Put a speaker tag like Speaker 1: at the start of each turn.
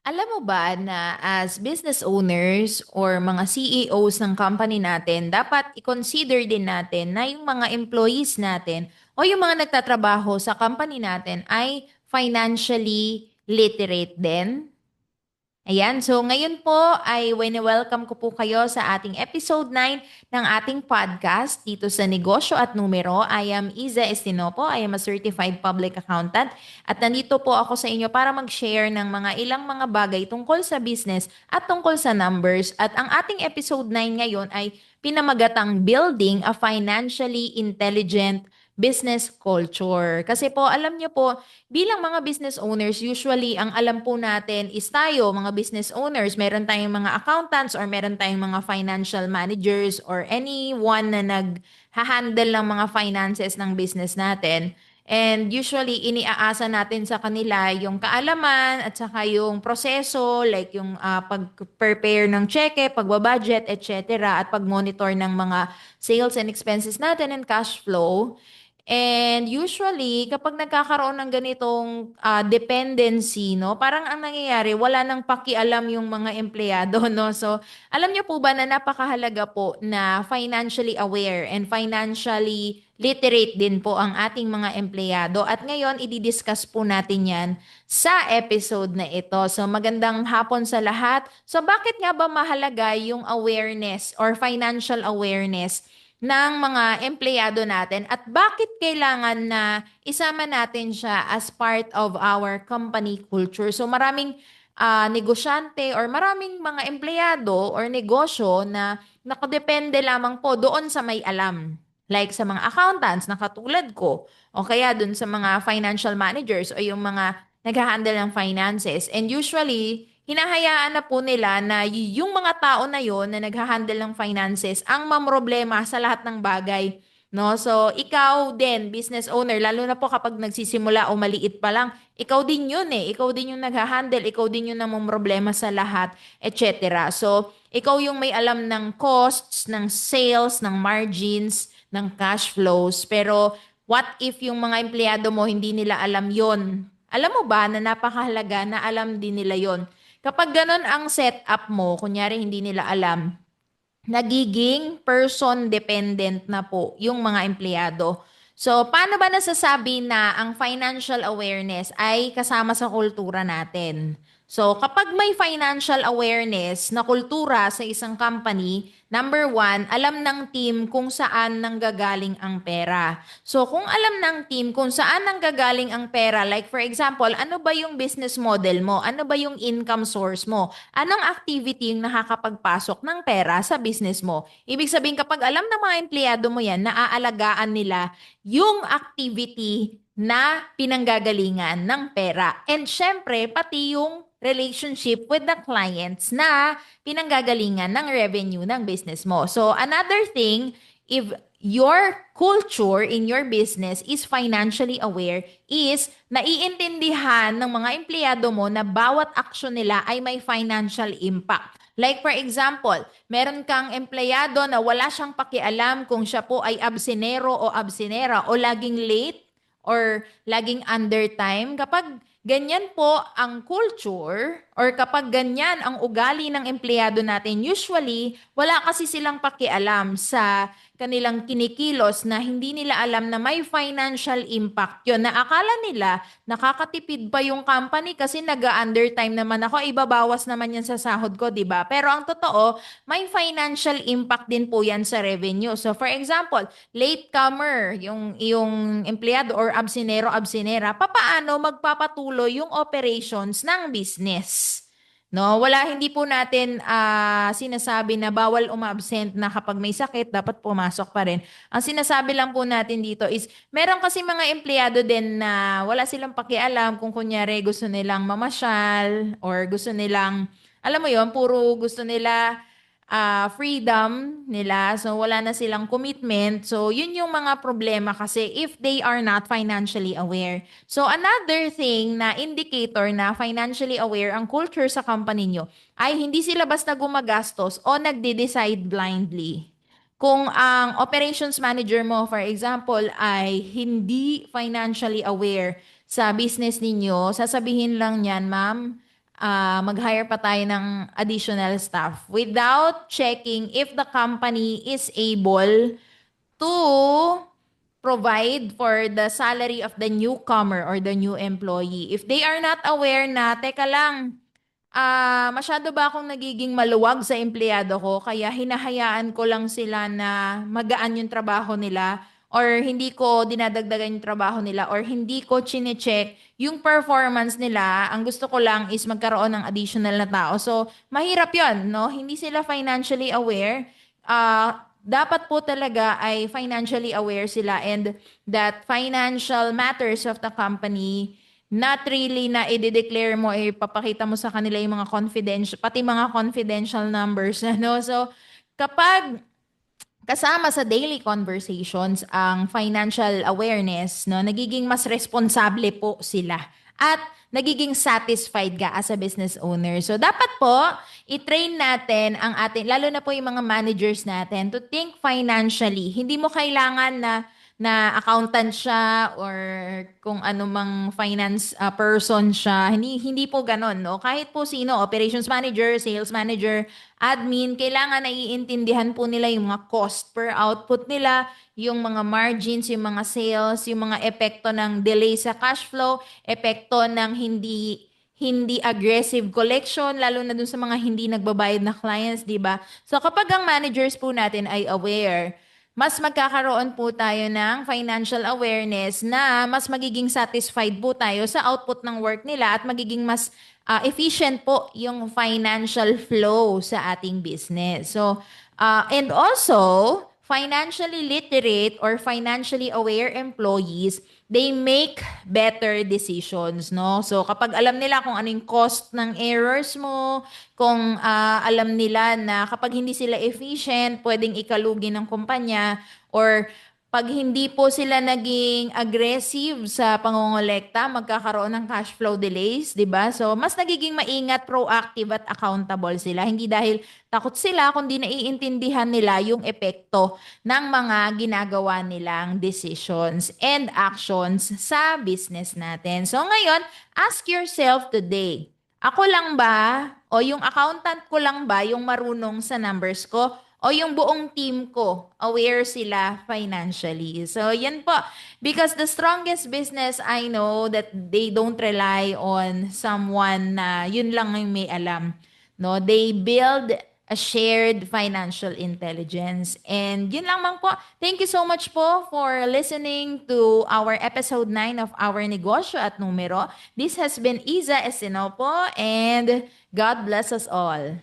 Speaker 1: Alam mo ba na as business owners or mga CEOs ng company natin, dapat i-consider din natin na yung mga employees natin o yung mga nagtatrabaho sa company natin ay financially literate din? Ayan, so ngayon po ay welcome ko po kayo sa ating episode 9 ng ating podcast dito sa Negosyo at Numero. I am Iza Estinopo, I am a certified public accountant at nandito po ako sa inyo para mag-share ng mga ilang mga bagay tungkol sa business at tungkol sa numbers. At ang ating episode 9 ngayon ay pinamagatang Building a Financially Intelligent Business Culture. Kasi po, alam niyo po, bilang mga business owners, usually ang alam po natin is tayo, mga business owners, meron tayong mga accountants or meron tayong mga financial managers or anyone na nag-handle ng mga finances ng business natin. And usually, iniaasa natin sa kanila yung kaalaman at saka yung proseso, like yung pag-prepare ng cheque, pagbabudget, etc. at pag-monitor ng mga sales and expenses natin and cash flow. And usually, kapag nagkakaroon ng ganitong dependency, no, parang ang nangyayari, wala nang pakialam yung mga empleyado, no? So, alam niyo po ba na napakahalaga po na financially aware and financially literate din po ang ating mga empleyado. At ngayon, i-discuss po natin yan sa episode na ito. So, magandang hapon sa lahat. So, bakit nga ba mahalaga yung awareness or financial awareness ng mga empleyado natin at bakit kailangan na isama natin siya as part of our company culture? So maraming negosyante or maraming mga empleyado or negosyo na nakadepende lamang po doon sa may alam. Like sa mga accountants na katulad ko o kaya doon sa mga financial managers o yung mga nag-handle ng finances. And usually, hinahayaan na po nila na yung mga tao na yon na naghahandle ng finances ang mamroblema sa lahat ng bagay. No? So, ikaw din, business owner, lalo na po kapag nagsisimula o maliit pa lang, ikaw din yun eh. Ikaw din yung naghahandle, ikaw din yung namomroblema sa lahat, etc. So, ikaw yung may alam ng costs, ng sales, ng margins, ng cash flows. Pero, what if yung mga empleyado mo hindi nila alam yon? Alam mo ba na napakahalaga na alam din nila yon? Kapag ganun ang setup mo, kunyari hindi nila alam, nagiging person dependent na po yung mga empleyado. So, paano ba nasasabi na ang financial awareness ay kasama sa kultura natin? So, kapag may financial awareness na kultura sa isang company, number one, alam ng team kung saan nanggagaling ang pera. So, kung alam ng team kung saan nanggagaling ang pera, like for example, ano ba yung business model mo? Ano ba yung income source mo? Anong activity yung nakakapagpasok ng pera sa business mo? Ibig sabihin, kapag alam ng mga empleyado mo yan, naaalagaan nila yung activity na pinanggagalingan ng pera. And syempre, pati yung relationship with the clients na pinanggagalingan ng revenue ng business mo. So, another thing, if your culture in your business is financially aware, is naiintindihan ng mga empleyado mo na bawat action nila ay may financial impact. Like for example, meron kang empleyado na wala siyang pakialam kung siya po ay absenero o absenera o laging late or laging under time. Kapag ganyan po ang culture or kapag ganyan ang ugali ng empleyado natin, usually wala kasi silang pakialam sa kanilang kinikilos na hindi nila alam na may financial impact yun. Na akala nila nakakatipid pa yung company kasi nag-undertime naman ako, ibabawas naman yan sa sahod ko, di ba? Pero ang totoo, may financial impact din po yan sa revenue. So for example, latecomer, yung empleyado or absinero-absinera, papaano magpapatuloy yung operations ng business? No, wala, hindi po natin sinasabi na bawal umabsent na kapag may sakit dapat pumasok pa rin. Ang sinasabi lang po natin dito is meron kasi mga empleyado din na wala silang pakialam kung kunyari gusto nilang mamasyal or gusto nilang, alam mo yon, puro gusto nila freedom nila. So, wala na silang commitment. So, yun yung mga problema kasi if they are not financially aware. So, another thing na indicator na financially aware ang culture sa company nyo ay hindi sila basta gumagastos o nagde-decide blindly. Kung ang operations manager mo, for example, ay hindi financially aware sa business ninyo, sasabihin lang niyan, ma'am, mag-hire pa tayo ng additional staff without checking if the company is able to provide for the salary of the newcomer or the new employee. If they are not aware na, teka lang, masyado ba akong nagiging maluwag sa empleyado ko kaya hinahayaan ko lang sila na magaan yung trabaho nila or hindi ko dinadagdagan yung trabaho nila or hindi ko chine-check yung performance nila. Ang gusto ko lang is magkaroon ng additional na tao. So, mahirap yon, no? Hindi sila financially aware. Dapat po talaga ay financially aware sila and that financial matters of the company, not really na i-declare mo, ipapakita mo sa kanila yung mga confidential, pati mga confidential numbers. Ano? So, kapag kasama sa daily conversations ang financial awareness, no, nagiging mas responsable po sila at nagiging satisfied ka as a business owner. So dapat po i-train natin ang ating, lalo na po yung mga managers natin, to think financially. Hindi mo kailangan na accountant siya or kung ano mang finance person siya. Hindi po ganon, no? Kahit po sino, operations manager, sales manager, admin, kailangan na iintindihan po nila yung mga cost per output nila, yung mga margins, yung mga sales, yung mga epekto ng delay sa cash flow, epekto ng hindi aggressive collection, lalo na dun sa mga hindi nagbabayad na clients, di ba? So kapag ang managers po natin ay aware, mas magkakaroon po tayo ng financial awareness na mas magiging satisfied po tayo sa output ng work nila at magiging mas efficient po yung financial flow sa ating business. So, and also, financially literate or financially aware employees, they make better decisions, no? So kapag alam nila kung ano yung cost ng errors mo, kung alam nila na kapag hindi sila efficient, pwedeng ikalugi ng kumpanya, or pag hindi po sila naging aggressive sa pangongolekta, magkakaroon ng cash flow delays, 'di ba? So mas nagiging maingat, proactive at accountable sila. Hindi dahil takot sila, kundi naiintindihan nila yung epekto ng mga ginagawa nilang decisions and actions sa business natin. So ngayon, ask yourself today, ako lang ba o yung accountant ko lang ba yung marunong sa numbers ko? O yung buong team ko, aware sila financially. So, yan po. Because the strongest business, I know that they don't rely on someone na yun lang yung may alam. No? They build a shared financial intelligence. And yun lang man po. Thank you so much po for listening to our episode 9 of our Negosyo at Numero. This has been Iza Esino po, and God bless us all.